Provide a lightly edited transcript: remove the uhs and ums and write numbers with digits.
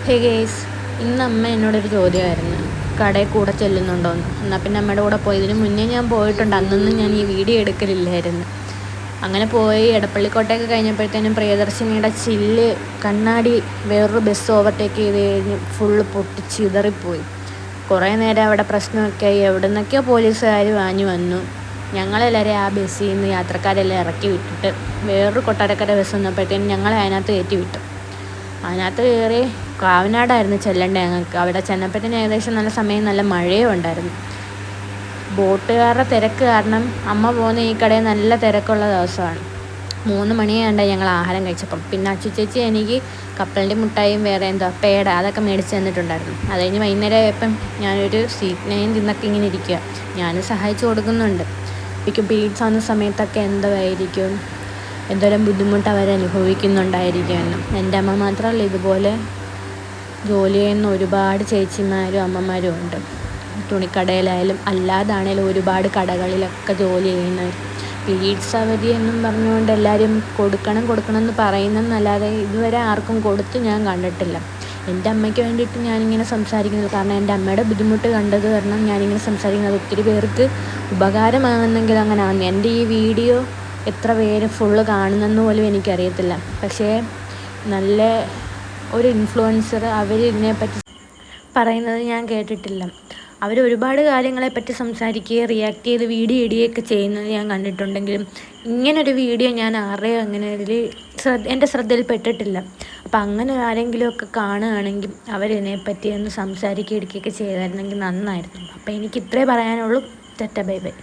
ഹേ guys, ഇന്ന് അമ്മ എന്നോടൊരു ചോദ്യമായിരുന്നു, കടയിൽ കൂടെ ചെല്ലുന്നുണ്ടോയെന്ന്. എന്നാൽ പിന്നെ അമ്മയുടെ കൂടെ പോയി. ഇതിന് മുന്നേ ഞാൻ പോയിട്ടുണ്ട്, അന്നൊന്നും ഞാൻ ഈ വീഡിയോ എടുക്കലില്ലായിരുന്നു. അങ്ങനെ പോയി എടപ്പള്ളിക്കോട്ടയൊക്കെ കഴിഞ്ഞപ്പോഴത്തേനും പ്രിയദർശിനിയുടെ ചില്ല് കണ്ണാടി വേറൊരു ബസ് ഓവർടേക്ക് ചെയ്ത് കഴിഞ്ഞ് ഫുള്ള് പൊട്ടിച്ചിതറിപ്പോയി. കുറേ നേരം അവിടെ പ്രശ്നമൊക്കെ ആയി. എവിടെ നിന്നൊക്കെയോ പോലീസുകാർ വാങ്ങി വന്നു. ഞങ്ങളെല്ലാവരും ആ ബസ്സിൽ നിന്ന് യാത്രക്കാരെല്ലാം ഇറക്കി വിട്ടിട്ട് വേറൊരു കൊട്ടാരക്കര ബസ് വന്നപ്പോഴത്തേനും ഞങ്ങളെ അതിനകത്ത് കയറ്റി വിട്ടു. അതിനകത്ത് കയറി കാവനാടായിരുന്നു ചെല്ലേണ്ടത് ഞങ്ങൾക്ക്. അവിടെ ചെന്നപ്പോഴത്തേനും ഏകദേശം നല്ല സമയം, നല്ല മഴയും ഉണ്ടായിരുന്നു. ബോട്ടുകാരുടെ തിരക്ക് കാരണം അമ്മ പോകുന്ന ഈ കടയിൽ നല്ല തിരക്കുള്ള ദിവസമാണ്. 3 മണിയാണ്ടായി ഞങ്ങൾ ആഹാരം കഴിച്ചപ്പം. പിന്നെ അച്ചുചേച്ചി എനിക്ക് കപ്പലിൻ്റെ മുട്ടായും വേറെ എന്തോ പേട അതൊക്കെ മേടിച്ച് തന്നിട്ടുണ്ടായിരുന്നു. അത് കഴിഞ്ഞ് വൈകുന്നേരം ആയപ്പം ഞാനൊരു സ്വീറ്റ് നൈൻ തിന്നൊക്കെ ഇങ്ങനെ ഇരിക്കുക. ഞാനും സഹായിച്ചു കൊടുക്കുന്നുണ്ട്. എനിക്ക് പീരീഡ്സ് ആവുന്ന സമയത്തൊക്കെ എന്തായിരിക്കും, എന്തോരം ബുദ്ധിമുട്ട് അവരനുഭവിക്കുന്നുണ്ടായിരിക്കുമെന്നും. എൻ്റെ അമ്മ മാത്രമല്ല, ഇതുപോലെ ജോലി ചെയ്യുന്ന ഒരുപാട് ചേച്ചിമാരും അമ്മമാരും ഉണ്ട്. തുണിക്കടയിലായാലും അല്ലാതാണേലും ഒരുപാട് കടകളിലൊക്കെ ജോലി ചെയ്യുന്നവർ. പീരീഡ്സ് അവധി എന്നും പറഞ്ഞുകൊണ്ട് എല്ലാവരും കൊടുക്കണം എന്ന് പറയുന്നതെന്നല്ലാതെ ഇതുവരെ ആർക്കും കൊടുത്ത് ഞാൻ കണ്ടിട്ടില്ല. എൻ്റെ അമ്മയ്ക്ക് വേണ്ടിയിട്ട് ഞാനിങ്ങനെ സംസാരിക്കുന്നത്, കാരണം എൻ്റെ അമ്മയുടെ ബുദ്ധിമുട്ട് കണ്ടത് കാരണം ഞാനിങ്ങനെ സംസാരിക്കുന്നത്. ഒത്തിരി പേർക്ക് ഉപകാരമാകുന്നെങ്കിൽ അങ്ങനെ ആകുന്നു. എൻ്റെ ഈ വീഡിയോ എത്ര പേര് ഫുള്ള് കാണുന്നെന്ന് പോലും എനിക്കറിയത്തില്ല. പക്ഷേ നല്ല ഒരു ഇൻഫ്ലുവൻസർ അവർ ഇതിനെപ്പറ്റി പറയുന്നത് ഞാൻ കേട്ടിട്ടില്ല. അവർ ഒരുപാട് കാര്യങ്ങളെപ്പറ്റി സംസാരിക്കുകയും റിയാക്ട് ചെയ്ത് വീഡിയോ ഇടുകയൊക്കെ ചെയ്യുന്നത് ഞാൻ കണ്ടിട്ടുണ്ടെങ്കിലും ഇങ്ങനൊരു വീഡിയോ ഞാൻ ആരുടെയും അങ്ങനെ എൻ്റെ ശ്രദ്ധയിൽപ്പെട്ടിട്ടില്ല. അപ്പം അങ്ങനെ ആരെങ്കിലുമൊക്കെ കാണുകയാണെങ്കിൽ അവരിതിനെപ്പറ്റി ഒന്ന് സംസാരിക്കുകയും ഇടുകയൊക്കെ ചെയ്തായിരുന്നെങ്കിൽ നന്നായിരുന്നു. അപ്പോൾ എനിക്ക് ഇത്രേ പറയാനുള്ളൂ. Tata, bye bye.